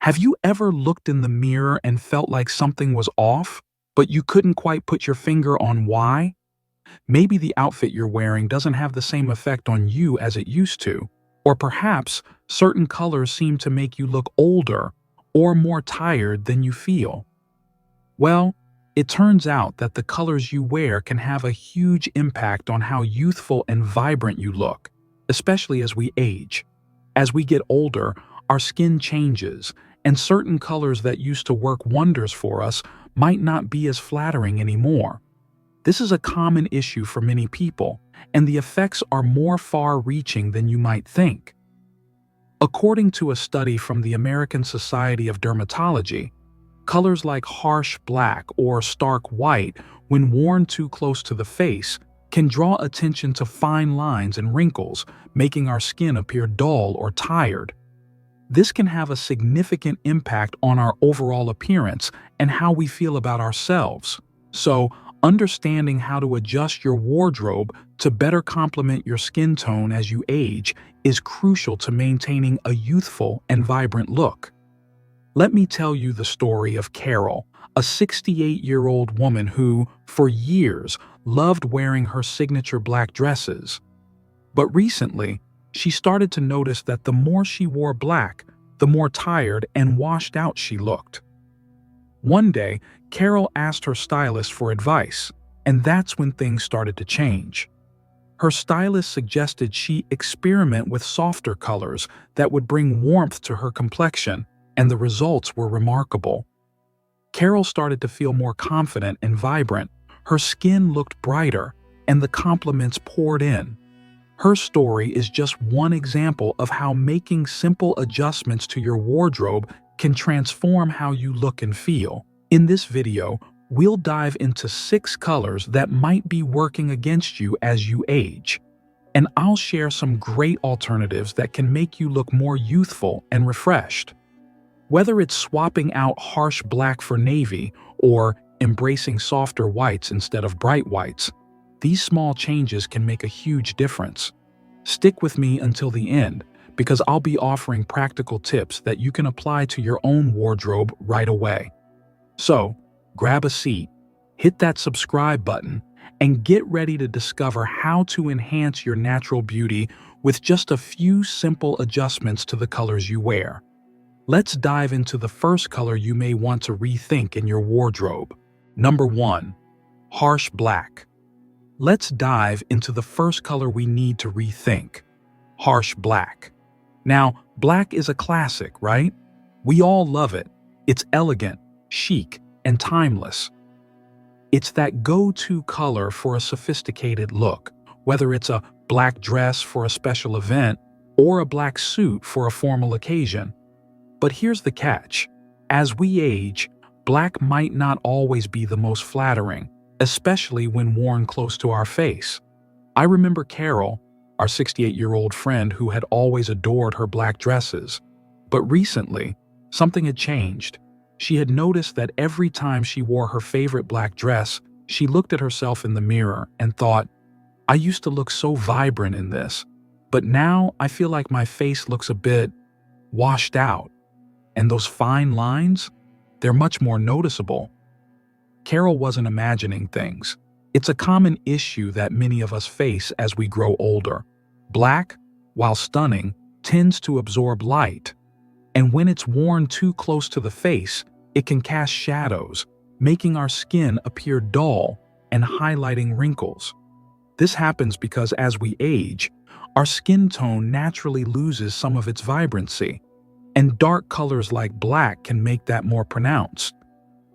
Have you ever looked in the mirror and felt like something was off, but you couldn't quite put your finger on why? Maybe the outfit you're wearing doesn't have the same effect on you as it used to, or perhaps certain colors seem to make you look older or more tired than you feel. Well, it turns out that the colors you wear can have a huge impact on how youthful and vibrant you look, especially as we age. As we get older, our skin changes, and certain colors that used to work wonders for us might not be as flattering anymore. This is a common issue for many people, and the effects are more far-reaching than you might think. According to a study from the American Society of Dermatology, colors like harsh black or stark white, when worn too close to the face, can draw attention to fine lines and wrinkles, making our skin appear dull or tired. This can have a significant impact on our overall appearance and how we feel about ourselves. So, understanding how to adjust your wardrobe to better complement your skin tone as you age is crucial to maintaining a youthful and vibrant look. Let me tell you the story of Carol, a 68-year-old woman who, for years, loved wearing her signature black dresses. But recently, she started to notice that the more she wore black, the more tired and washed out she looked. One day, Carol asked her stylist for advice, and that's when things started to change. Her stylist suggested she experiment with softer colors that would bring warmth to her complexion, and the results were remarkable. Carol started to feel more confident and vibrant, her skin looked brighter, and the compliments poured in. Her story is just one example of how making simple adjustments to your wardrobe can transform how you look and feel. In this video, we'll dive into 6 colors that might be working against you as you age. And I'll share some great alternatives that can make you look more youthful and refreshed. Whether it's swapping out harsh black for navy or embracing softer whites instead of bright whites, these small changes can make a huge difference. Stick with me until the end, because I'll be offering practical tips that you can apply to your own wardrobe right away. So, grab a seat, hit that subscribe button, and get ready to discover how to enhance your natural beauty with just a few simple adjustments to the colors you wear. Let's dive into the first color you may want to rethink in your wardrobe. Number 1. Harsh black. Let's dive into the first color we need to rethink. Harsh black. Now, black is a classic, right? We all love it. It's elegant, chic, and timeless. It's that go-to color for a sophisticated look, whether it's a black dress for a special event or a black suit for a formal occasion. But here's the catch. As we age, black might not always be the most flattering, especially when worn close to our face. I remember Carol, our 68-year-old friend who had always adored her black dresses. But recently, something had changed. She had noticed that every time she wore her favorite black dress, she looked at herself in the mirror and thought, "I used to look so vibrant in this, but now I feel like my face looks a bit washed out. And those fine lines, they're much more noticeable." Carol wasn't imagining things. It's a common issue that many of us face as we grow older. Black, while stunning, tends to absorb light. And when it's worn too close to the face, it can cast shadows, making our skin appear dull and highlighting wrinkles. This happens because as we age, our skin tone naturally loses some of its vibrancy, and dark colors like black can make that more pronounced.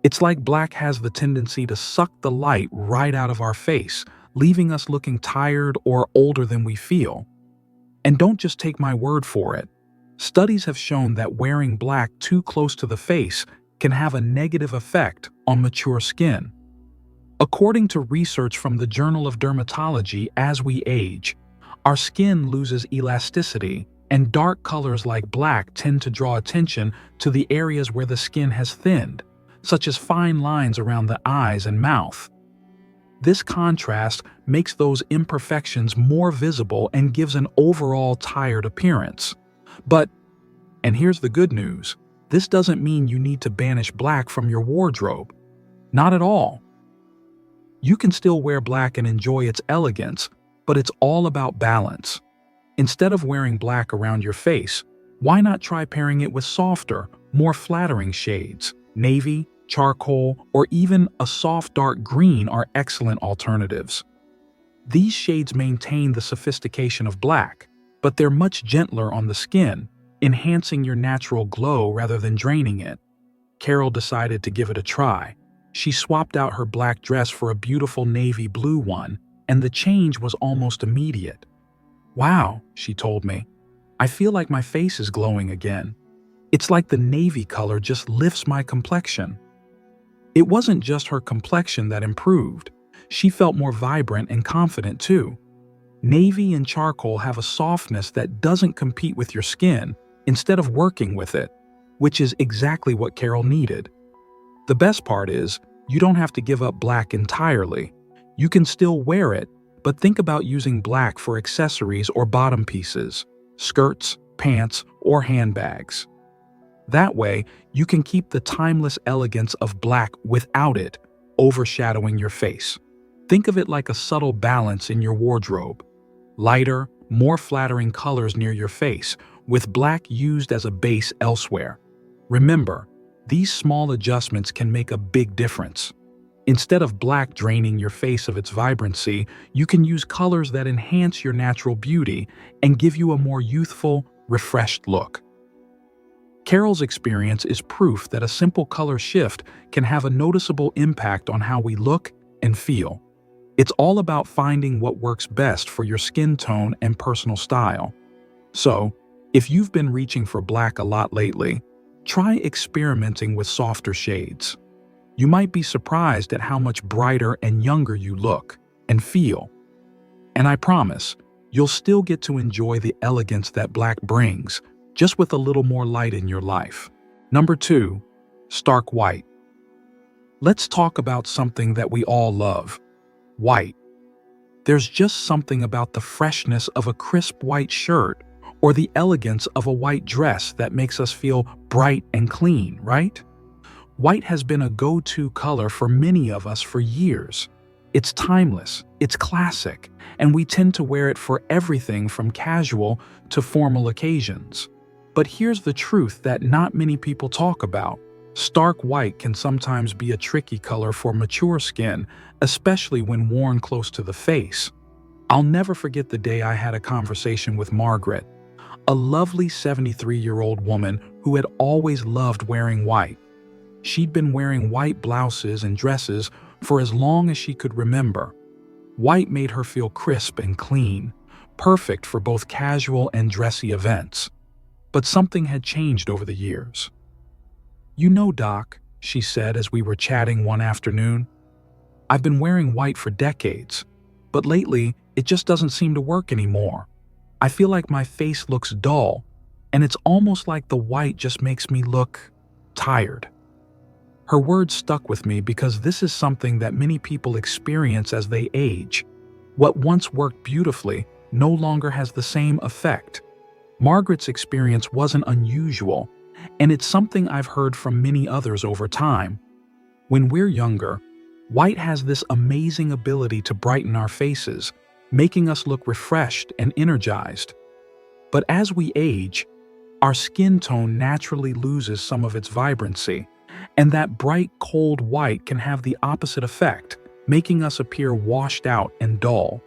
It's like black has the tendency to suck the light right out of our face, leaving us looking tired or older than we feel. And don't just take my word for it. Studies have shown that wearing black too close to the face can have a negative effect on mature skin. According to research from the Journal of Dermatology, as we age, our skin loses elasticity, and dark colors like black tend to draw attention to the areas where the skin has thinned, such as fine lines around the eyes and mouth. This contrast makes those imperfections more visible and gives an overall tired appearance. But, and here's the good news, This doesn't mean you need to banish black from your wardrobe. Not at all. You can still wear black and enjoy its elegance, but it's all about balance. Instead of wearing black around your face, why not try pairing it with softer, more flattering shades? Navy, charcoal, or even a soft dark green are excellent alternatives. These shades maintain the sophistication of black, but they're much gentler on the skin, enhancing your natural glow rather than draining it. Carol decided to give it a try. She swapped out her black dress for a beautiful navy blue one, and the change was almost immediate. "Wow," she told me, "I feel like my face is glowing again. It's like the navy color just lifts my complexion." It wasn't just her complexion that improved. She felt more vibrant and confident too. Navy and charcoal have a softness that doesn't compete with your skin instead of working with it, which is exactly what Carol needed. The best part is, you don't have to give up black entirely. You can still wear it, but think about using black for accessories or bottom pieces, skirts, pants, or handbags. That way, you can keep the timeless elegance of black without it overshadowing your face. Think of it like a subtle balance in your wardrobe. Lighter, more flattering colors near your face, with black used as a base elsewhere. Remember, these small adjustments can make a big difference. Instead of black draining your face of its vibrancy, you can use colors that enhance your natural beauty and give you a more youthful, refreshed look. Carol's experience is proof that a simple color shift can have a noticeable impact on how we look and feel. It's all about finding what works best for your skin tone and personal style. So, if you've been reaching for black a lot lately, try experimenting with softer shades. You might be surprised at how much brighter and younger you look and feel. And I promise, you'll still get to enjoy the elegance that black brings, just with a little more light in your life. Number 2, stark white. Let's talk about something that we all love, white. There's just something about the freshness of a crisp white shirt or the elegance of a white dress that makes us feel bright and clean, right? White has been a go-to color for many of us for years. It's timeless, it's classic, and we tend to wear it for everything from casual to formal occasions. But here's the truth that not many people talk about. Stark white can sometimes be a tricky color for mature skin, especially when worn close to the face. I'll never forget the day I had a conversation with Margaret, a lovely 73-year-old woman who had always loved wearing white. She'd been wearing white blouses and dresses for as long as she could remember. White made her feel crisp and clean, perfect for both casual and dressy events. But something had changed over the years. "You know, Doc," she said as we were chatting one afternoon, "I've been wearing white for decades, but lately it just doesn't seem to work anymore. I feel like my face looks dull, and it's almost like the white just makes me look tired." Her words stuck with me because this is something that many people experience as they age. What once worked beautifully no longer has the same effect. Margaret's experience wasn't unusual, and it's something I've heard from many others over time. When we're younger, white has this amazing ability to brighten our faces, making us look refreshed and energized. But as we age, our skin tone naturally loses some of its vibrancy, and that bright, cold white can have the opposite effect, making us appear washed out and dull.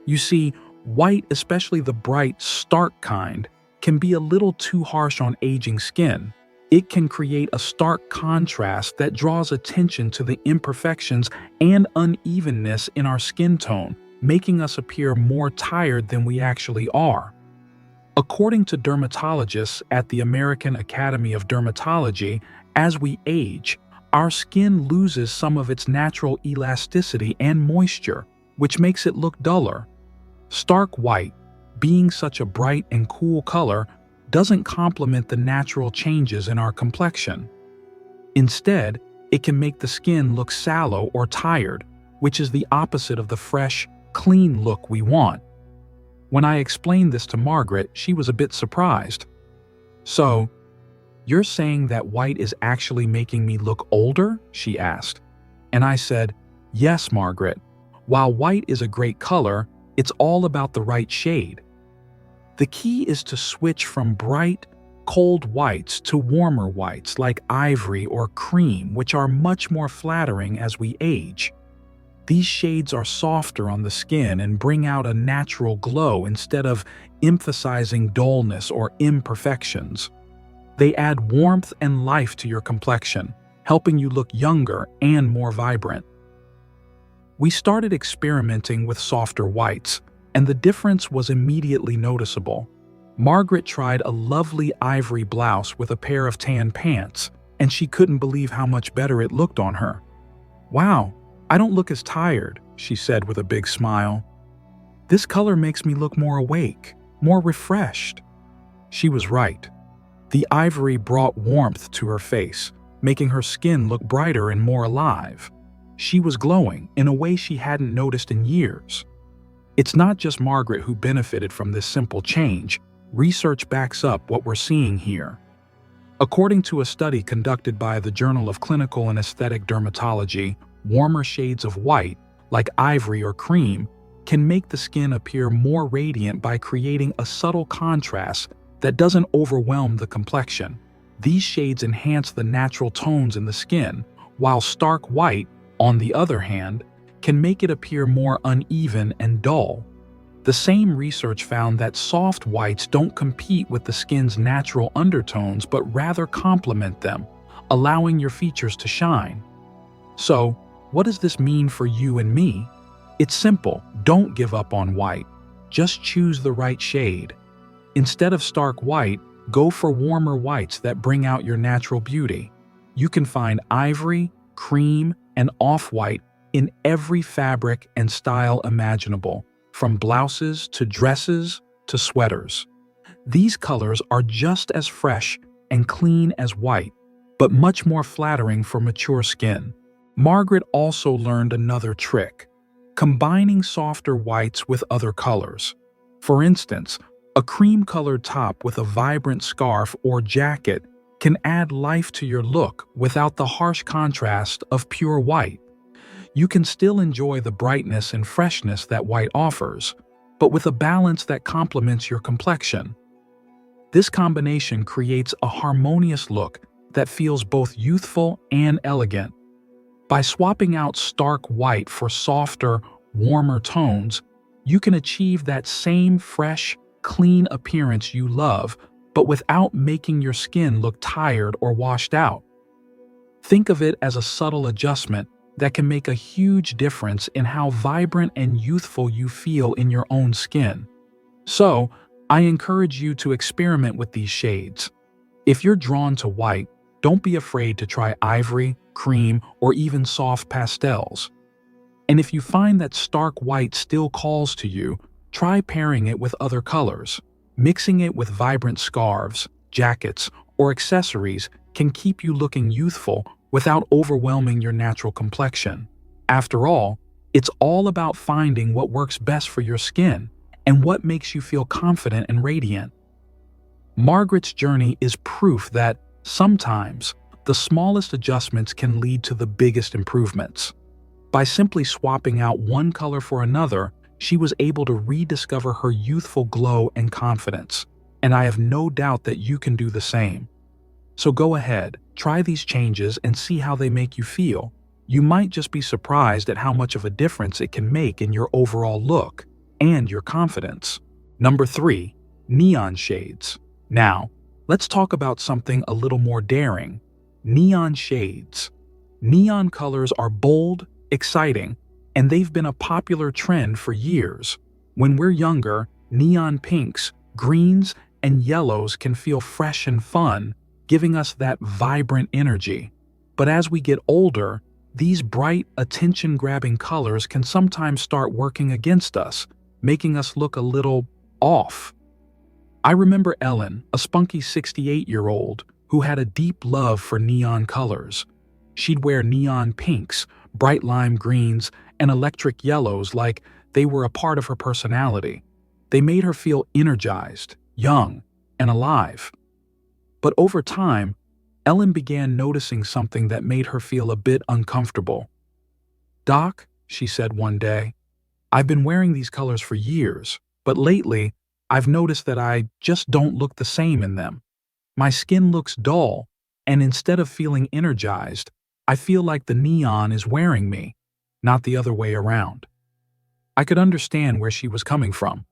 You see, white, especially the bright, stark kind, can be a little too harsh on aging skin. It can create a stark contrast that draws attention to the imperfections and unevenness in our skin tone, making us appear more tired than we actually are. According to dermatologists at the American Academy of Dermatology, as we age, our skin loses some of its natural elasticity and moisture, which makes it look duller. Stark white, being such a bright and cool color, doesn't complement the natural changes in our complexion. Instead, it can make the skin look sallow or tired, which is the opposite of the fresh, clean look we want. When I explained this to Margaret, she was a bit surprised. "So, "You're saying that white is actually making me look older?" she asked. And I said, "Yes, Margaret. While white is a great color, it's all about the right shade. The key is to switch from bright, cold whites to warmer whites like ivory or cream, which are much more flattering as we age. These shades are softer on the skin and bring out a natural glow instead of emphasizing dullness or imperfections. They add warmth and life to your complexion, helping you look younger and more vibrant." We started experimenting with softer whites, and the difference was immediately noticeable. Margaret tried a lovely ivory blouse with a pair of tan pants, and she couldn't believe how much better it looked on her. "Wow, I don't look as tired," she said with a big smile. "This color makes me look more awake, more refreshed." She was right. The ivory brought warmth to her face, making her skin look brighter and more alive. She was glowing in a way she hadn't noticed in years. It's not just Margaret who benefited from this simple change. Research backs up what we're seeing here. According to a study conducted by the Journal of Clinical and Aesthetic Dermatology, warmer shades of white, like ivory or cream, can make the skin appear more radiant by creating a subtle contrast that doesn't overwhelm the complexion. These shades enhance the natural tones in the skin, while stark white, on the other hand, can make it appear more uneven and dull. The same research found that soft whites don't compete with the skin's natural undertones but rather complement them, allowing your features to shine. So, what does this mean for you and me? It's simple. Don't give up on white. Just choose the right shade. Instead of stark white, go for warmer whites that bring out your natural beauty. You can find ivory, cream, and off-white in every fabric and style imaginable, from blouses to dresses to sweaters. These colors are just as fresh and clean as white, but much more flattering for mature skin. Margaret also learned another trick: combining softer whites with other colors. For instance, a cream-colored top with a vibrant scarf or jacket can add life to your look without the harsh contrast of pure white. You can still enjoy the brightness and freshness that white offers, but with a balance that complements your complexion. This combination creates a harmonious look that feels both youthful and elegant. By swapping out stark white for softer, warmer tones, you can achieve that same fresh, clean appearance you love, but without making your skin look tired or washed out. Think of it as a subtle adjustment that can make a huge difference in how vibrant and youthful you feel in your own skin. So, I encourage you to experiment with these shades. If you're drawn to white, don't be afraid to try ivory, cream, or even soft pastels. And if you find that stark white still calls to you, try pairing it with other colors. Mixing it with vibrant scarves, jackets, or accessories can keep you looking youthful without overwhelming your natural complexion. After all, it's all about finding what works best for your skin and what makes you feel confident and radiant. Margaret's journey is proof that sometimes the smallest adjustments can lead to the biggest improvements. By simply swapping out one color for another, she was able to rediscover her youthful glow and confidence, and I have no doubt that you can do the same. So go ahead, try these changes and see how they make you feel. You might just be surprised at how much of a difference it can make in your overall look and your confidence. Number 3. Neon shades. Now, let's talk about something a little more daring. Neon shades. Neon colors are bold, exciting, and they've been a popular trend for years. When we're younger, neon pinks, greens, and yellows can feel fresh and fun, giving us that vibrant energy. But as we get older, these bright, attention-grabbing colors can sometimes start working against us, making us look a little off. I remember Ellen, a spunky 68-year-old, who had a deep love for neon colors. She'd wear neon pinks, bright lime greens, and electric yellows like they were a part of her personality. They made her feel energized, young, and alive. But over time, Ellen began noticing something that made her feel a bit uncomfortable. "Doc," she said one day, "I've been wearing these colors for years, but lately I've noticed that I just don't look the same in them. My skin looks dull, and instead of feeling energized, I feel like the neon is wearing me, not the other way around." I could understand where she was coming from.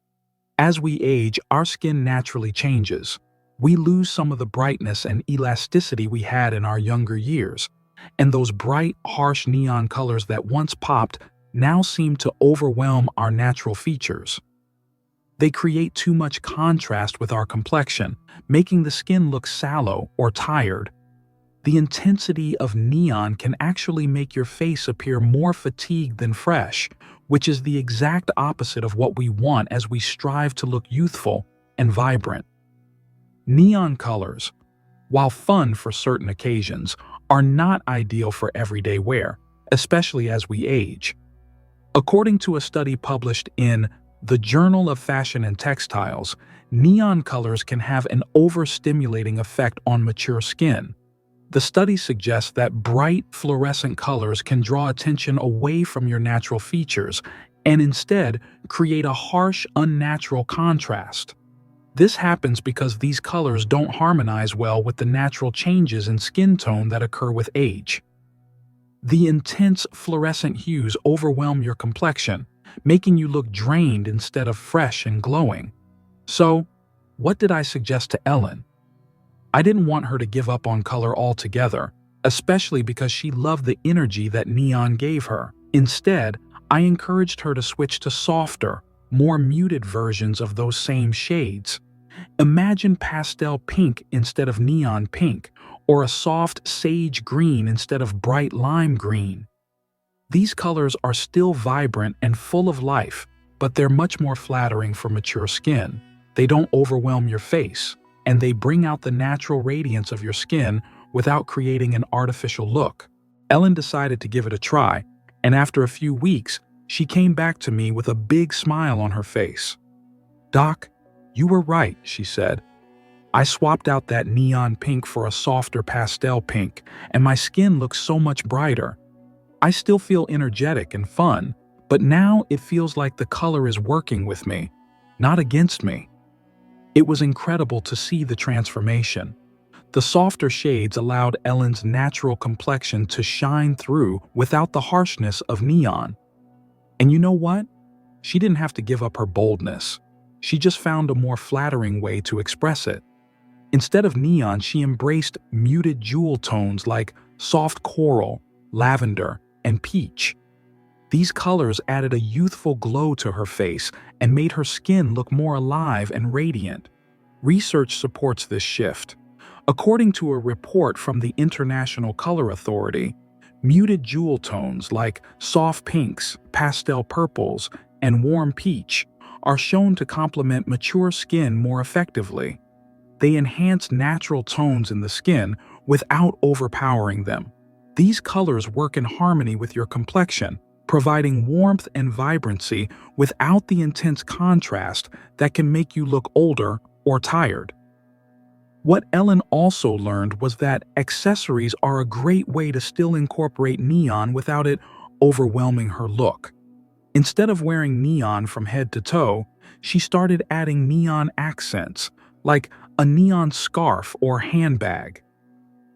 As we age, our skin naturally changes. We lose some of the brightness and elasticity we had in our younger years, and those bright, harsh neon colors that once popped now seem to overwhelm our natural features. They create too much contrast with our complexion, making the skin look sallow or tired. The intensity of neon can actually make your face appear more fatigued than fresh, which is the exact opposite of what we want as we strive to look youthful and vibrant. Neon colors, while fun for certain occasions, are not ideal for everyday wear, especially as we age. According to a study published in the Journal of Fashion and Textiles, neon colors can have an overstimulating effect on mature skin. The study suggests that bright, fluorescent colors can draw attention away from your natural features and instead create a harsh, unnatural contrast. This happens because these colors don't harmonize well with the natural changes in skin tone that occur with age. The intense fluorescent hues overwhelm your complexion, making you look drained instead of fresh and glowing. So, what did I suggest to Ellen? I didn't want her to give up on color altogether, especially because she loved the energy that neon gave her. Instead, I encouraged her to switch to softer, more muted versions of those same shades. Imagine pastel pink instead of neon pink, or a soft sage green instead of bright lime green. These colors are still vibrant and full of life, but they're much more flattering for mature skin. They don't overwhelm your face, and they bring out the natural radiance of your skin without creating an artificial look. Ellen decided to give it a try, and after a few weeks, she came back to me with a big smile on her face. "Doc, you were right," she said. "I swapped out that neon pink for a softer pastel pink, and my skin looks so much brighter. I still feel energetic and fun, but now it feels like the color is working with me, not against me." It was incredible to see the transformation. The softer shades allowed Ellen's natural complexion to shine through without the harshness of neon. And you know what? She didn't have to give up her boldness. She just found a more flattering way to express it. Instead of neon, she embraced muted jewel tones like soft coral, lavender, and peach. These colors added a youthful glow to her face and made her skin look more alive and radiant. Research supports this shift. According to a report from the International Color Authority, muted jewel tones like soft pinks, pastel purples, and warm peach are shown to complement mature skin more effectively. They enhance natural tones in the skin without overpowering them. These colors work in harmony with your complexion, providing warmth and vibrancy without the intense contrast that can make you look older or tired. What Ellen also learned was that accessories are a great way to still incorporate neon without it overwhelming her look. Instead of wearing neon from head to toe, she started adding neon accents, like a neon scarf or handbag.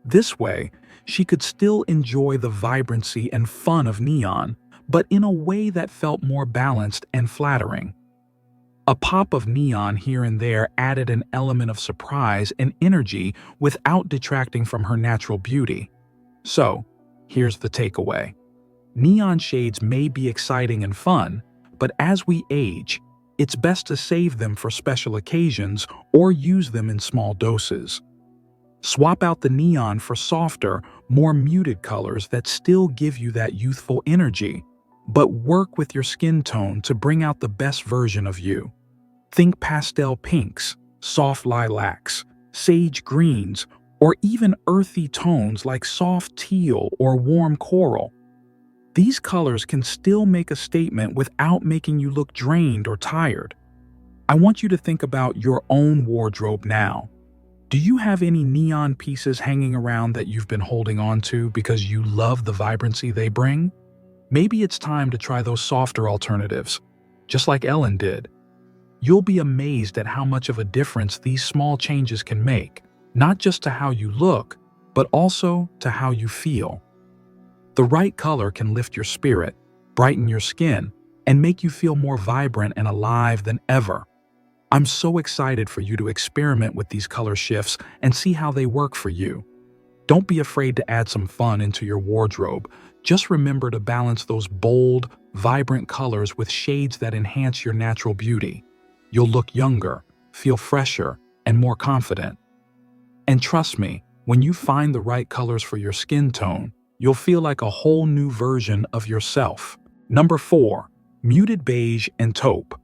This way, she could still enjoy the vibrancy and fun of neon, but in a way that felt more balanced and flattering. A pop of neon here and there added an element of surprise and energy without detracting from her natural beauty. So, here's the takeaway. Neon shades may be exciting and fun, but as we age, it's best to save them for special occasions or use them in small doses. Swap out the neon for softer, more muted colors that still give you that youthful energy, but work with your skin tone to bring out the best version of you. Think pastel pinks, soft lilacs, sage greens, or even earthy tones like soft teal or warm coral. These colors can still make a statement without making you look drained or tired. I want you to think about your own wardrobe now. Do you have any neon pieces hanging around that you've been holding on to because you love the vibrancy they bring? Maybe it's time to try those softer alternatives, just like Ellen did. You'll be amazed at how much of a difference these small changes can make, not just to how you look, but also to how you feel. The right color can lift your spirit, brighten your skin, and make you feel more vibrant and alive than ever. I'm so excited for you to experiment with these color shifts and see how they work for you. Don't be afraid to add some fun into your wardrobe. Just remember to balance those bold, vibrant colors with shades that enhance your natural beauty. You'll look younger, feel fresher, and more confident. And trust me, when you find the right colors for your skin tone, you'll feel like a whole new version of yourself. Number 4. Muted beige and taupe.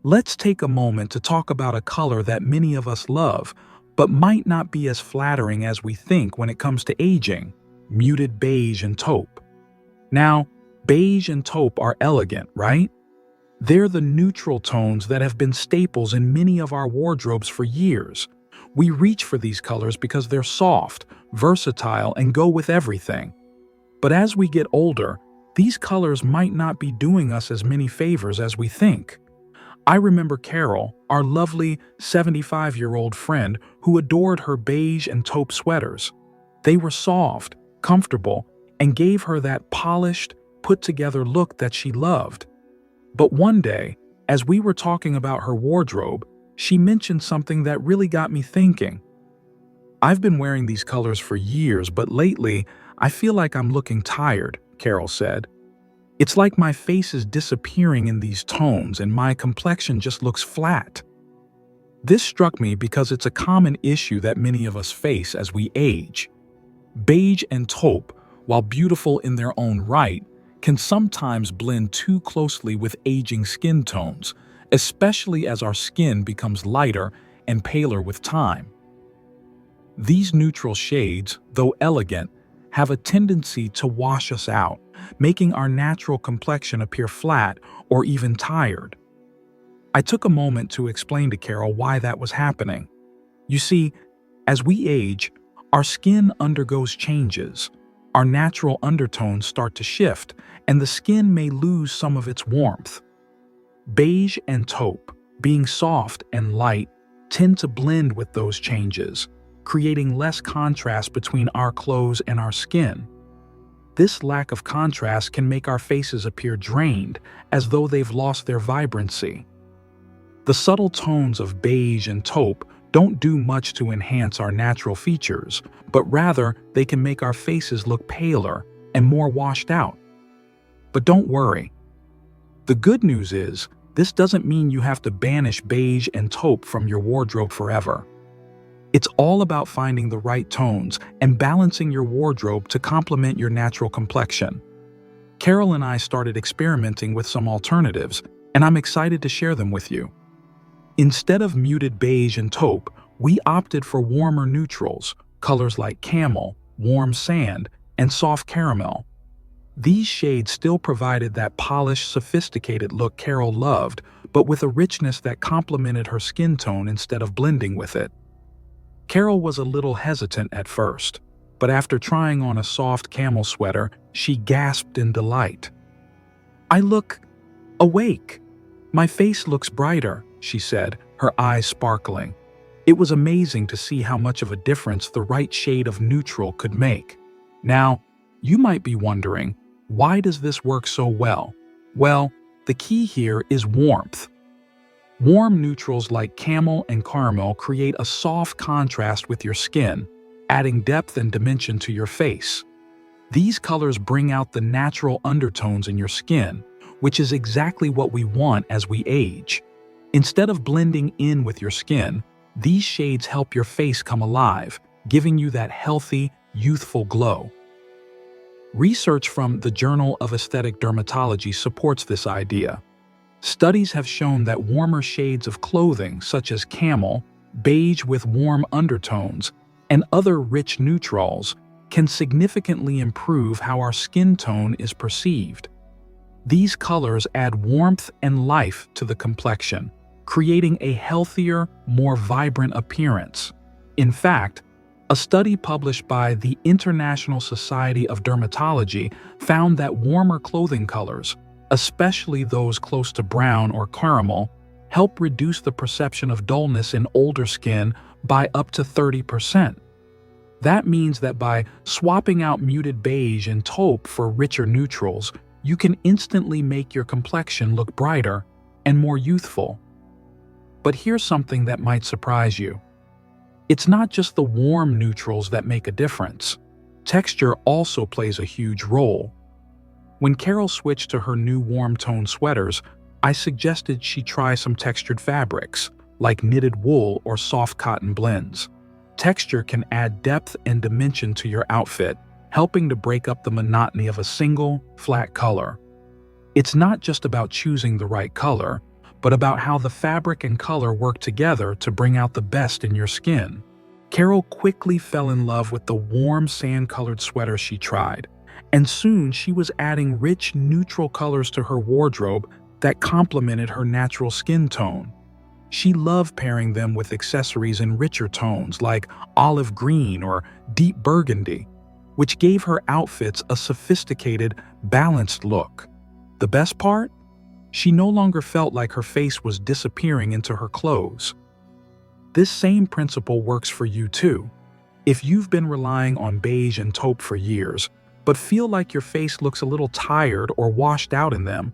Let's take a moment to talk about a color that many of us love, but might not be as flattering as we think when it comes to aging: muted beige and taupe. Now, beige and taupe are elegant, right? They're the neutral tones that have been staples in many of our wardrobes for years. We reach for these colors because they're soft, versatile, and go with everything. But as we get older, these colors might not be doing us as many favors as we think. I remember Carol, our lovely 75-year-old friend, who adored her beige and taupe sweaters. They were soft, comfortable, and gave her that polished, put-together look that she loved. But one day, as we were talking about her wardrobe, she mentioned something that really got me thinking. "I've been wearing these colors for years, but lately, I feel like I'm looking tired," Carol said. "It's like my face is disappearing in these tones and my complexion just looks flat." This struck me because it's a common issue that many of us face as we age. Beige and taupe, while beautiful in their own right, can sometimes blend too closely with aging skin tones, especially as our skin becomes lighter and paler with time. These neutral shades, though elegant, have a tendency to wash us out, making our natural complexion appear flat or even tired. I took a moment to explain to Carol why that was happening. You see, as we age, our skin undergoes changes. Our natural undertones start to shift, and the skin may lose some of its warmth. Beige and taupe, being soft and light, tend to blend with those changes, creating less contrast between our clothes and our skin. This lack of contrast can make our faces appear drained, as though they've lost their vibrancy. The subtle tones of beige and taupe don't do much to enhance our natural features, but rather they can make our faces look paler and more washed out. But don't worry. The good news is, this doesn't mean you have to banish beige and taupe from your wardrobe forever. It's all about finding the right tones and balancing your wardrobe to complement your natural complexion. Carol and I started experimenting with some alternatives, and I'm excited to share them with you. Instead of muted beige and taupe, we opted for warmer neutrals, colors like camel, warm sand, and soft caramel. These shades still provided that polished, sophisticated look Carol loved, but with a richness that complemented her skin tone instead of blending with it. Carol was a little hesitant at first, but after trying on a soft camel sweater, she gasped in delight. "I look awake. My face looks brighter," she said, her eyes sparkling. It was amazing to see how much of a difference the right shade of neutral could make. Now, you might be wondering, why does this work so well? Well, the key here is warmth. Warm neutrals like camel and caramel create a soft contrast with your skin, adding depth and dimension to your face. These colors bring out the natural undertones in your skin, which is exactly what we want as we age. Instead of blending in with your skin, these shades help your face come alive, giving you that healthy, youthful glow. Research from the Journal of Aesthetic Dermatology supports this idea. Studies have shown that warmer shades of clothing, such as camel, beige with warm undertones, and other rich neutrals, can significantly improve how our skin tone is perceived. These colors add warmth and life to the complexion, creating a healthier, more vibrant appearance. In fact, a study published by the International Society of Dermatology found that warmer clothing colors, especially those close to brown or caramel, help reduce the perception of dullness in older skin by up to 30%. That means that by swapping out muted beige and taupe for richer neutrals, you can instantly make your complexion look brighter and more youthful. But here's something that might surprise you. It's not just the warm neutrals that make a difference. Texture also plays a huge role. When Carol switched to her new warm tone sweaters, I suggested she try some textured fabrics, like knitted wool or soft cotton blends. Texture can add depth and dimension to your outfit, helping to break up the monotony of a single, flat color. It's not just about choosing the right color, but about how the fabric and color work together to bring out the best in your skin. Carol quickly fell in love with the warm sand-colored sweater she tried, and soon she was adding rich, neutral colors to her wardrobe that complemented her natural skin tone. She loved pairing them with accessories in richer tones like olive green or deep burgundy, which gave her outfits a sophisticated, balanced look. The best part? She no longer felt like her face was disappearing into her clothes. This same principle works for you too. If you've been relying on beige and taupe for years, but feel like your face looks a little tired or washed out in them,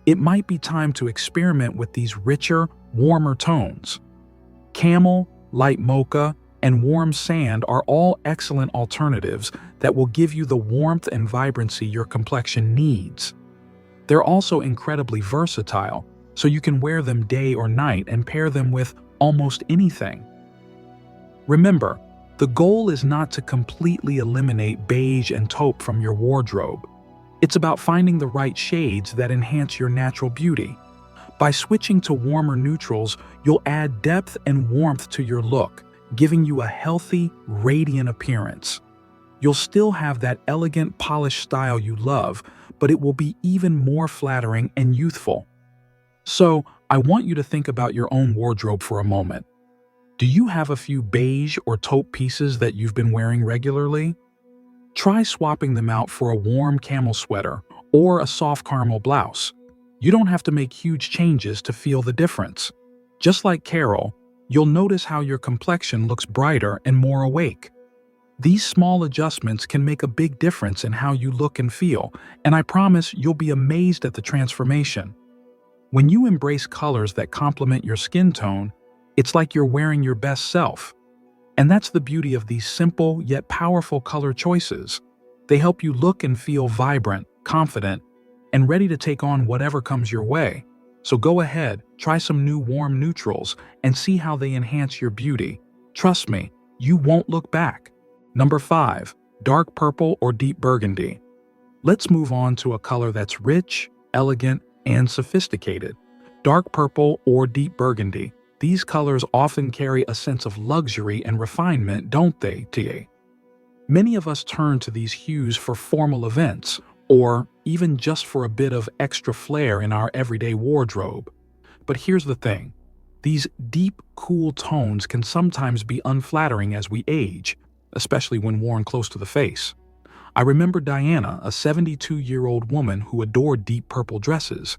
it might be time to experiment with these richer, warmer tones. Camel, light mocha, and warm sand are all excellent alternatives that will give you the warmth and vibrancy your complexion needs. They're also incredibly versatile, so you can wear them day or night and pair them with almost anything. Remember, the goal is not to completely eliminate beige and taupe from your wardrobe. It's about finding the right shades that enhance your natural beauty. By switching to warmer neutrals, you'll add depth and warmth to your look, giving you a healthy, radiant appearance. You'll still have that elegant, polished style you love, but it will be even more flattering and youthful. So, I want you to think about your own wardrobe for a moment. Do you have a few beige or taupe pieces that you've been wearing regularly? Try swapping them out for a warm camel sweater or a soft caramel blouse. You don't have to make huge changes to feel the difference. Just like Carol, you'll notice how your complexion looks brighter and more awake. These small adjustments can make a big difference in how you look and feel, and I promise you'll be amazed at the transformation. When you embrace colors that complement your skin tone, it's like you're wearing your best self. And that's the beauty of these simple yet powerful color choices. They help you look and feel vibrant, confident, and ready to take on whatever comes your way. So go ahead, try some new warm neutrals and see how they enhance your beauty. Trust me, you won't look back. Number 5. Dark purple or deep burgundy. Let's move on to a color that's rich, elegant, and sophisticated. Dark purple or deep burgundy. These colors often carry a sense of luxury and refinement, don't they, TA? Many of us turn to these hues for formal events, or even just for a bit of extra flair in our everyday wardrobe. But here's the thing. These deep, cool tones can sometimes be unflattering as we age, especially when worn close to the face. I remember Diana, a 72-year-old woman who adored deep purple dresses.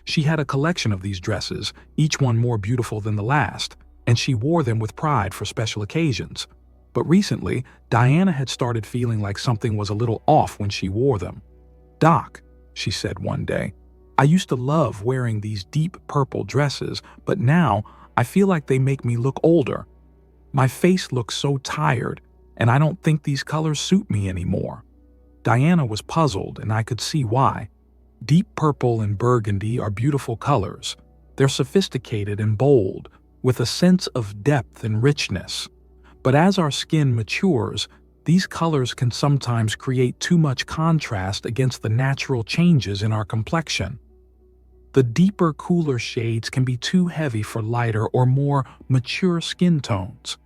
She had a collection of these dresses, each one more beautiful than the last, and she wore them with pride for special occasions. But recently, Diana had started feeling like something was a little off when she wore them. "Doc," she said one day, "I used to love wearing these deep purple dresses, but now I feel like they make me look older. My face looks so tired, and I don't think these colors suit me anymore." Diana was puzzled, and I could see why. Deep purple and burgundy are beautiful colors. They're sophisticated and bold, with a sense of depth and richness. But as our skin matures, these colors can sometimes create too much contrast against the natural changes in our complexion. The deeper, cooler shades can be too heavy for lighter or more mature skin tones.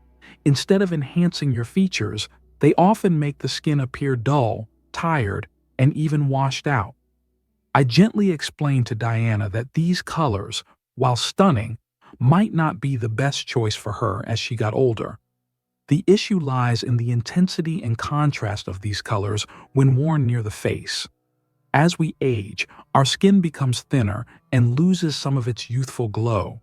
Instead of enhancing your features, they often make the skin appear dull, tired, and even washed out. I gently explained to Diana that these colors, while stunning, might not be the best choice for her as she got older. The issue lies in the intensity and contrast of these colors when worn near the face. As we age, our skin becomes thinner and loses some of its youthful glow.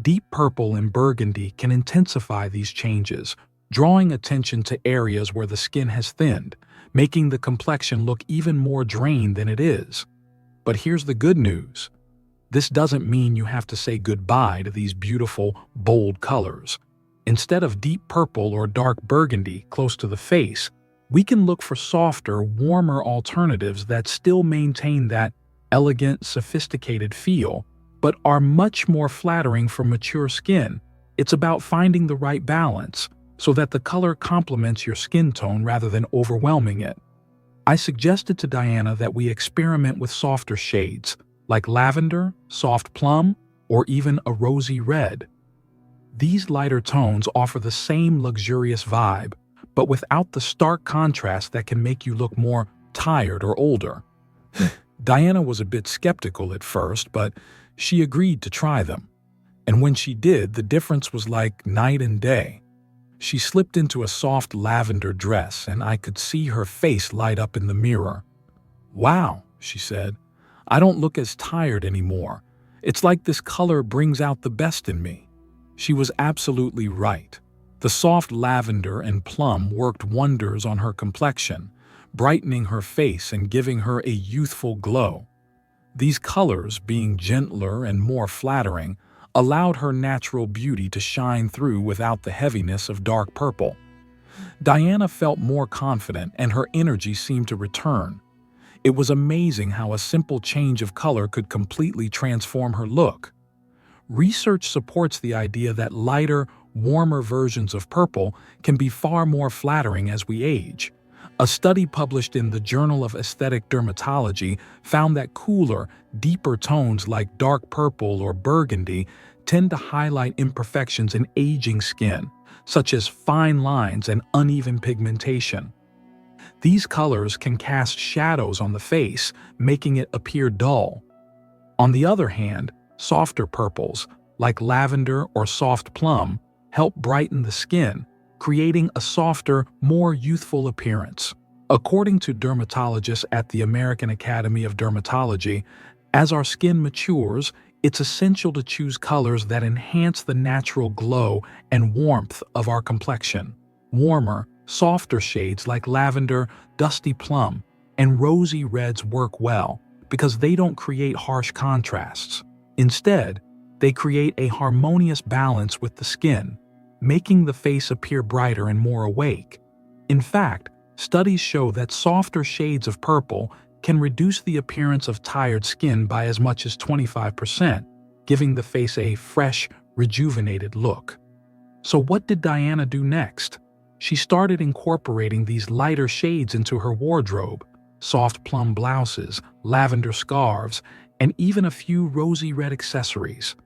Deep purple and burgundy can intensify these changes, drawing attention to areas where the skin has thinned, making the complexion look even more drained than it is. But here's the good news. This doesn't mean you have to say goodbye to these beautiful, bold colors. Instead of deep purple or dark burgundy close to the face, we can look for softer, warmer alternatives that still maintain that elegant, sophisticated feel, but are much more flattering for mature skin. It's about finding the right balance so that the color complements your skin tone rather than overwhelming it. I suggested to Diana that we experiment with softer shades, like lavender, soft plum, or even a rosy red. These lighter tones offer the same luxurious vibe, but without the stark contrast that can make you look more tired or older. Diana was a bit skeptical at first, but she agreed to try them. And when she did, the difference was like night and day. She slipped into a soft lavender dress, and I could see her face light up in the mirror. "Wow," she said, "I don't look as tired anymore. It's like this color brings out the best in me." She was absolutely right. The soft lavender and plum worked wonders on her complexion, brightening her face and giving her a youthful glow. These colors, being gentler and more flattering, allowed her natural beauty to shine through without the heaviness of dark purple. Diana felt more confident and her energy seemed to return. It was amazing how a simple change of color could completely transform her look. Research supports the idea that lighter, warmer versions of purple can be far more flattering as we age. A study published in the Journal of Aesthetic Dermatology found that cooler, deeper tones like dark purple or burgundy tend to highlight imperfections in aging skin, such as fine lines and uneven pigmentation. These colors can cast shadows on the face, making it appear dull. On the other hand, softer purples, like lavender or soft plum, help brighten the skin, creating a softer, more youthful appearance. According to dermatologists at the American Academy of Dermatology, as our skin matures, it's essential to choose colors that enhance the natural glow and warmth of our complexion. Warmer, softer shades like lavender, dusty plum, and rosy reds work well because they don't create harsh contrasts. Instead, they create a harmonious balance with the skin, making the face appear brighter and more awake. In fact, studies show that softer shades of purple can reduce the appearance of tired skin by as much as 25%, giving the face a fresh, rejuvenated look. So what did Diana do next? She started incorporating these lighter shades into her wardrobe: soft plum blouses, lavender scarves, and even a few rosy red accessories.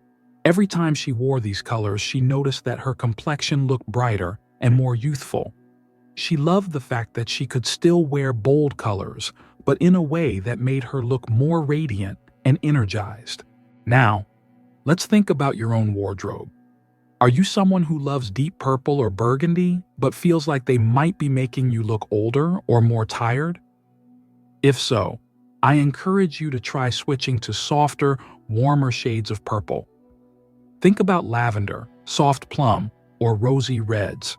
Every time she wore these colors, she noticed that her complexion looked brighter and more youthful. She loved the fact that she could still wear bold colors, but in a way that made her look more radiant and energized. Now, let's think about your own wardrobe. Are you someone who loves deep purple or burgundy, but feels like they might be making you look older or more tired? If so, I encourage you to try switching to softer, warmer shades of purple. Think about lavender, soft plum, or rosy reds.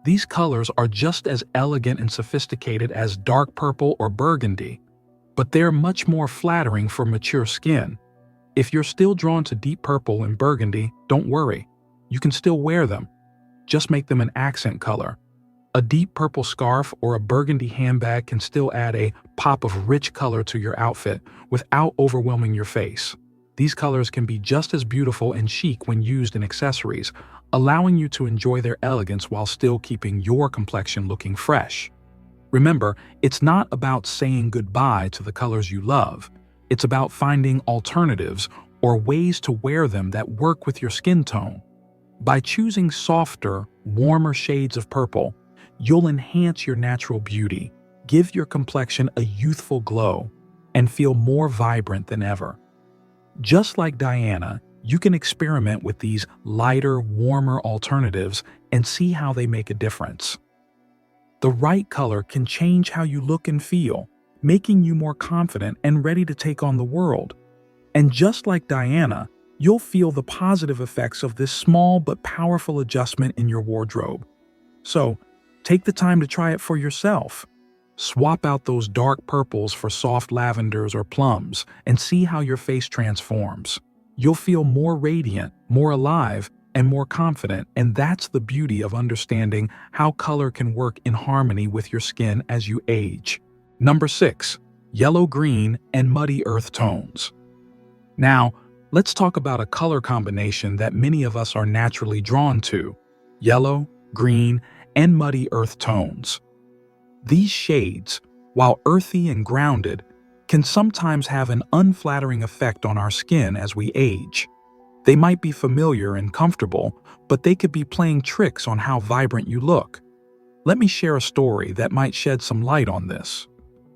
These colors are just as elegant and sophisticated as dark purple or burgundy, but they're much more flattering for mature skin. If you're still drawn to deep purple and burgundy, don't worry. You can still wear them. Just make them an accent color. A deep purple scarf or a burgundy handbag can still add a pop of rich color to your outfit without overwhelming your face. These colors can be just as beautiful and chic when used in accessories, allowing you to enjoy their elegance while still keeping your complexion looking fresh. Remember, it's not about saying goodbye to the colors you love. It's about finding alternatives or ways to wear them that work with your skin tone. By choosing softer, warmer shades of purple, you'll enhance your natural beauty, give your complexion a youthful glow, and feel more vibrant than ever. Just like Diana, You can experiment with these lighter, warmer alternatives and see how they make a difference. The right color can change how you look and feel, making you more confident and ready to take on the world. And just like Diana, you'll feel the positive effects of this small but powerful adjustment in your wardrobe. So, take the time to try it for yourself. Swap out those dark purples for soft lavenders or plums and see how your face transforms. You'll feel more radiant, more alive, and more confident, and that's the beauty of understanding how color can work in harmony with your skin as you age. Number 6. Yellow-green and muddy earth tones. Now, let's talk about a color combination that many of us are naturally drawn to: yellow, green, and muddy earth tones. These shades, while earthy and grounded, can sometimes have an unflattering effect on our skin as we age. They might be familiar and comfortable, but they could be playing tricks on how vibrant you look. Let me share a story that might shed some light on this.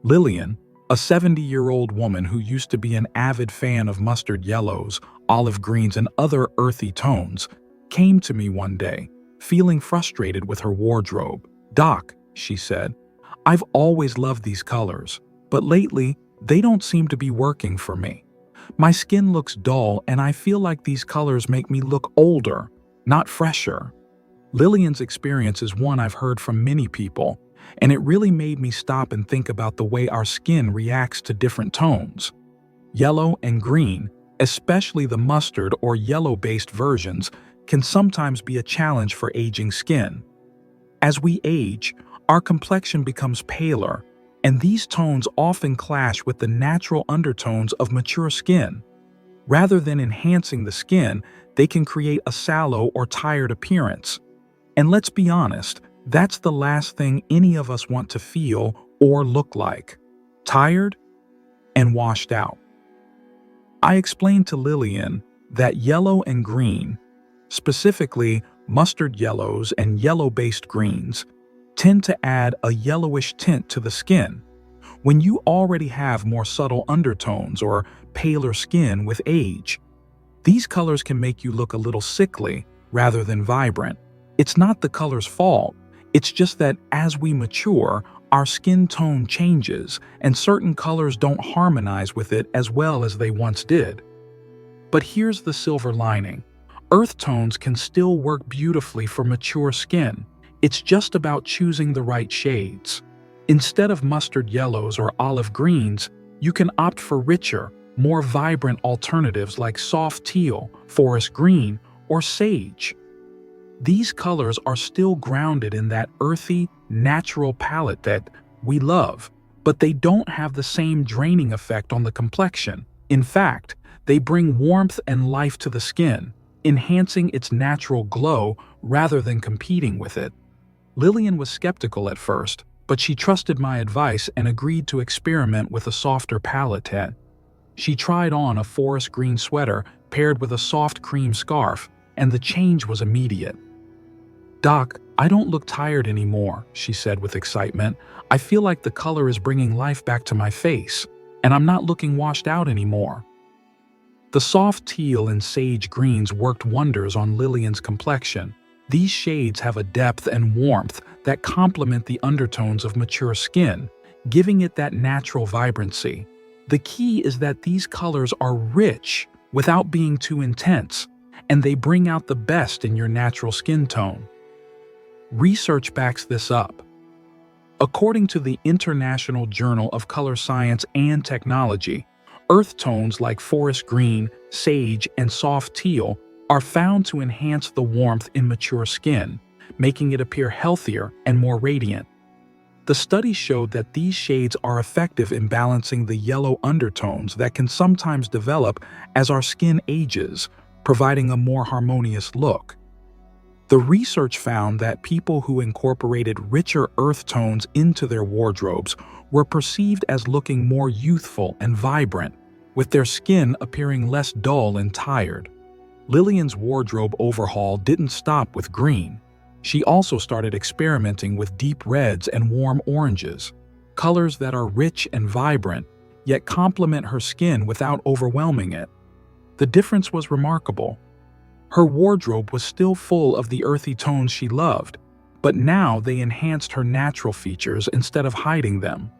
Lillian, a 70-year-old woman who used to be an avid fan of mustard yellows, olive greens, and other earthy tones, came to me one day, feeling frustrated with her wardrobe. "Doc," she said, "I've always loved these colors, but lately, they don't seem to be working for me. My skin looks dull and I feel like these colors make me look older, not fresher." Lillian's experience is one I've heard from many people, and it really made me stop and think about the way our skin reacts to different tones. Yellow and green, especially the mustard or yellow-based versions, can sometimes be a challenge for aging skin. As we age, our complexion becomes paler, and these tones often clash with the natural undertones of mature skin. Rather than enhancing the skin, they can create a sallow or tired appearance. And let's be honest, that's the last thing any of us want to feel or look like: tired and washed out. I explained to Lillian that yellow and green, specifically mustard yellows and yellow-based greens, tend to add a yellowish tint to the skin. When you already have more subtle undertones or paler skin with age, these colors can make you look a little sickly rather than vibrant. It's not the color's fault. It's just that as we mature, our skin tone changes and certain colors don't harmonize with it as well as they once did. But here's the silver lining. Earth tones can still work beautifully for mature skin. It's just about choosing the right shades. Instead of mustard yellows or olive greens, you can opt for richer, more vibrant alternatives like soft teal, forest green, or sage. These colors are still grounded in that earthy, natural palette that we love, but they don't have the same draining effect on the complexion. In fact, they bring warmth and life to the skin, enhancing its natural glow rather than competing with it. Lillian was skeptical at first, but she trusted my advice and agreed to experiment with a softer palette tint. She tried on a forest green sweater paired with a soft cream scarf, and the change was immediate. "Doc, I don't look tired anymore," she said with excitement. "I feel like the color is bringing life back to my face, and I'm not looking washed out anymore." The soft teal and sage greens worked wonders on Lillian's complexion. These shades have a depth and warmth that complement the undertones of mature skin, giving it that natural vibrancy. The key is that these colors are rich without being too intense, and they bring out the best in your natural skin tone. Research backs this up. According to the International Journal of Color Science and Technology, earth tones like forest green, sage, and soft teal are found to enhance the warmth in mature skin, making it appear healthier and more radiant. The study showed that these shades are effective in balancing the yellow undertones that can sometimes develop as our skin ages, providing a more harmonious look. The research found that people who incorporated richer earth tones into their wardrobes were perceived as looking more youthful and vibrant, with their skin appearing less dull and tired. Lillian's wardrobe overhaul didn't stop with green. She also started experimenting with deep reds and warm oranges, colors that are rich and vibrant, yet complement her skin without overwhelming it. The difference was remarkable. Her wardrobe was still full of the earthy tones she loved, but now they enhanced her natural features instead of hiding them.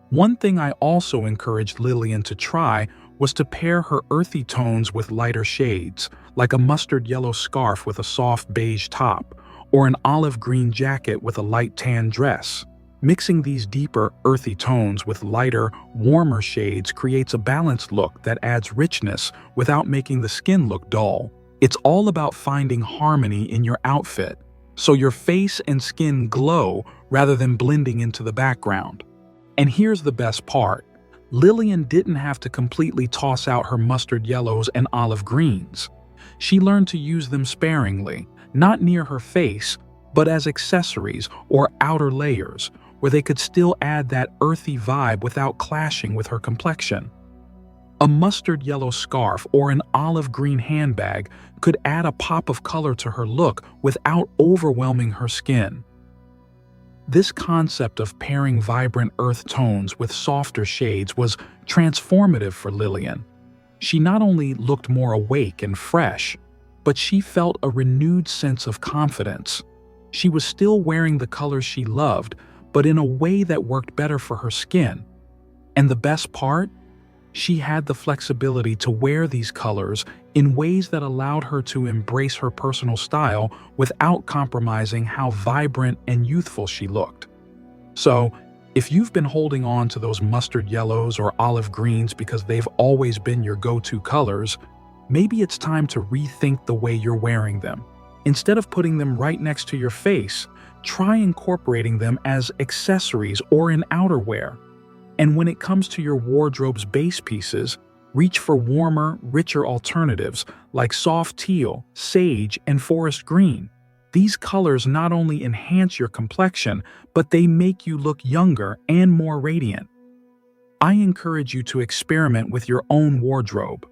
One thing I also encouraged Lillian to try was to pair her earthy tones with lighter shades, like a mustard yellow scarf with a soft beige top, or an olive green jacket with a light tan dress. Mixing these deeper, earthy tones with lighter, warmer shades creates a balanced look that adds richness without making the skin look dull. It's all about finding harmony in your outfit, so your face and skin glow rather than blending into the background. And here's the best part. Lillian didn't have to completely toss out her mustard yellows and olive greens. She learned to use them sparingly, not near her face, but as accessories or outer layers, where they could still add that earthy vibe without clashing with her complexion. A mustard yellow scarf or an olive green handbag could add a pop of color to her look without overwhelming her skin. This concept of pairing vibrant earth tones with softer shades was transformative for Lillian. She not only looked more awake and fresh, but she felt a renewed sense of confidence. She was still wearing the colors she loved, but in a way that worked better for her skin. And the best part? She had the flexibility to wear these colors in ways that allowed her to embrace her personal style without compromising how vibrant and youthful she looked. So, if you've been holding on to those mustard yellows or olive greens because they've always been your go-to colors, maybe it's time to rethink the way you're wearing them. Instead of putting them right next to your face, try incorporating them as accessories or in outerwear. And when it comes to your wardrobe's base pieces, reach for warmer, richer alternatives like soft teal, sage, and forest green. These colors not only enhance your complexion, but they make you look younger and more radiant. I encourage you to experiment with your own wardrobe.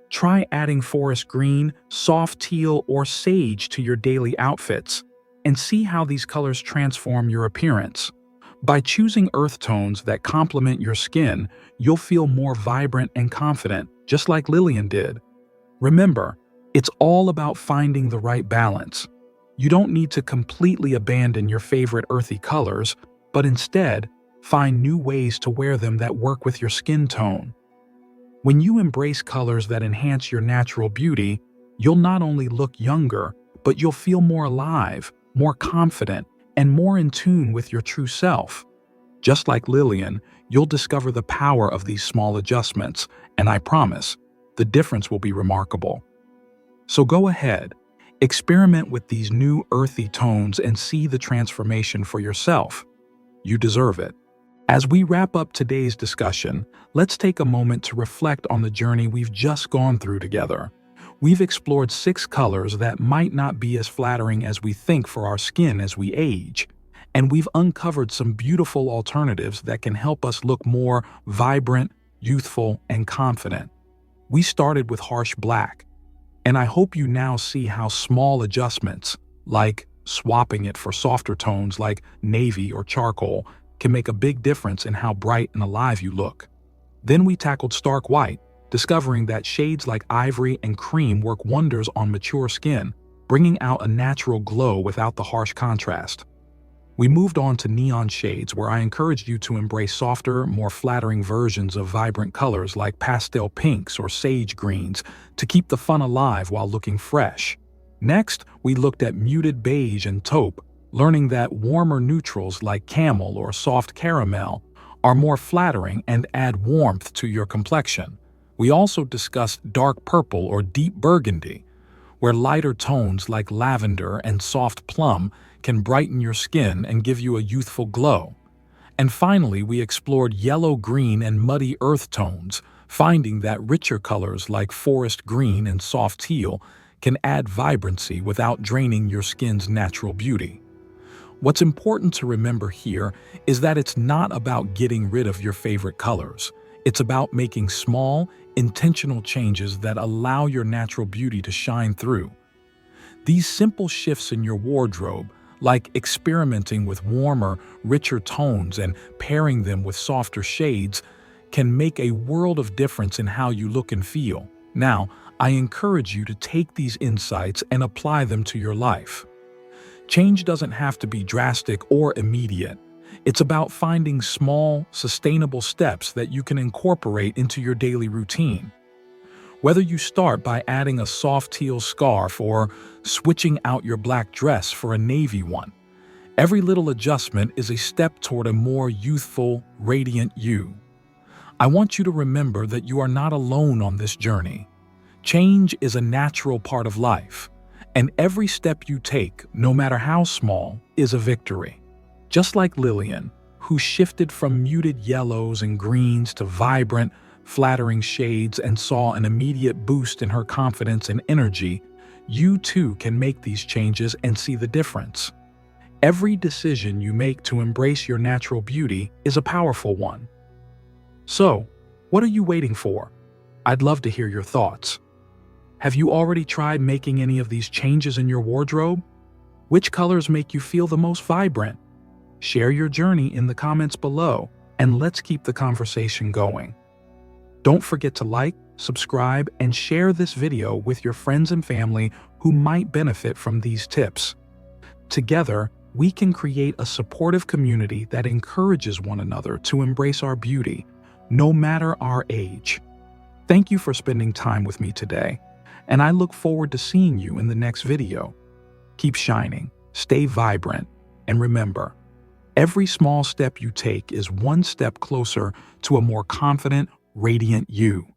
Try adding forest green, soft teal, or sage to your daily outfits, and see how these colors transform your appearance. By choosing earth tones that complement your skin, you'll feel more vibrant and confident, just like Lillian did. Remember, it's all about finding the right balance. You don't need to completely abandon your favorite earthy colors, but instead, find new ways to wear them that work with your skin tone. When you embrace colors that enhance your natural beauty, you'll not only look younger, but you'll feel more alive, more confident, and more in tune with your true self. Just like Lillian, you'll discover the power of these small adjustments, and I promise, the difference will be remarkable. So go ahead, experiment with these new earthy tones and see the transformation for yourself. You deserve it. As we wrap up today's discussion, let's take a moment to reflect on the journey we've just gone through together. We've explored 6 colors that might not be as flattering as we think for our skin as we age, and we've uncovered some beautiful alternatives that can help us look more vibrant, youthful, and confident. We started with harsh black, and I hope you now see how small adjustments, like swapping it for softer tones like navy or charcoal, can make a big difference in how bright and alive you look. Then we tackled stark white, discovering that shades like ivory and cream work wonders on mature skin, bringing out a natural glow without the harsh contrast. We moved on to neon shades, where I encouraged you to embrace softer, more flattering versions of vibrant colors like pastel pinks or sage greens to keep the fun alive while looking fresh. Next, we looked at muted beige and taupe, learning that warmer neutrals like camel or soft caramel are more flattering and add warmth to your complexion. We also discussed dark purple or deep burgundy, where lighter tones like lavender and soft plum can brighten your skin and give you a youthful glow. And finally, we explored yellow, green, and muddy earth tones, finding that richer colors like forest green and soft teal can add vibrancy without draining your skin's natural beauty. What's important to remember here is that it's not about getting rid of your favorite colors. It's about making small, intentional changes that allow your natural beauty to shine through. These simple shifts in your wardrobe, like experimenting with warmer, richer tones and pairing them with softer shades, can make a world of difference in how you look and feel. Now, I encourage you to take these insights and apply them to your life. Change doesn't have to be drastic or immediate. It's about finding small, sustainable steps that you can incorporate into your daily routine. Whether you start by adding a soft teal scarf or switching out your black dress for a navy one, every little adjustment is a step toward a more youthful, radiant you. I want you to remember that you are not alone on this journey. Change is a natural part of life, and every step you take, no matter how small, is a victory. Just like Lillian, who shifted from muted yellows and greens to vibrant, flattering shades and saw an immediate boost in her confidence and energy, you too can make these changes and see the difference. Every decision you make to embrace your natural beauty is a powerful one. So, what are you waiting for? I'd love to hear your thoughts. Have you already tried making any of these changes in your wardrobe? Which colors make you feel the most vibrant? Share your journey in the comments below, and let's keep the conversation going. Don't forget to like, subscribe, and share this video with your friends and family who might benefit from these tips. Together, we can create a supportive community that encourages one another to embrace our beauty, no matter our age. Thank you for spending time with me today, and I look forward to seeing you in the next video. Keep shining, stay vibrant, and remember, every small step you take is one step closer to a more confident, radiant you.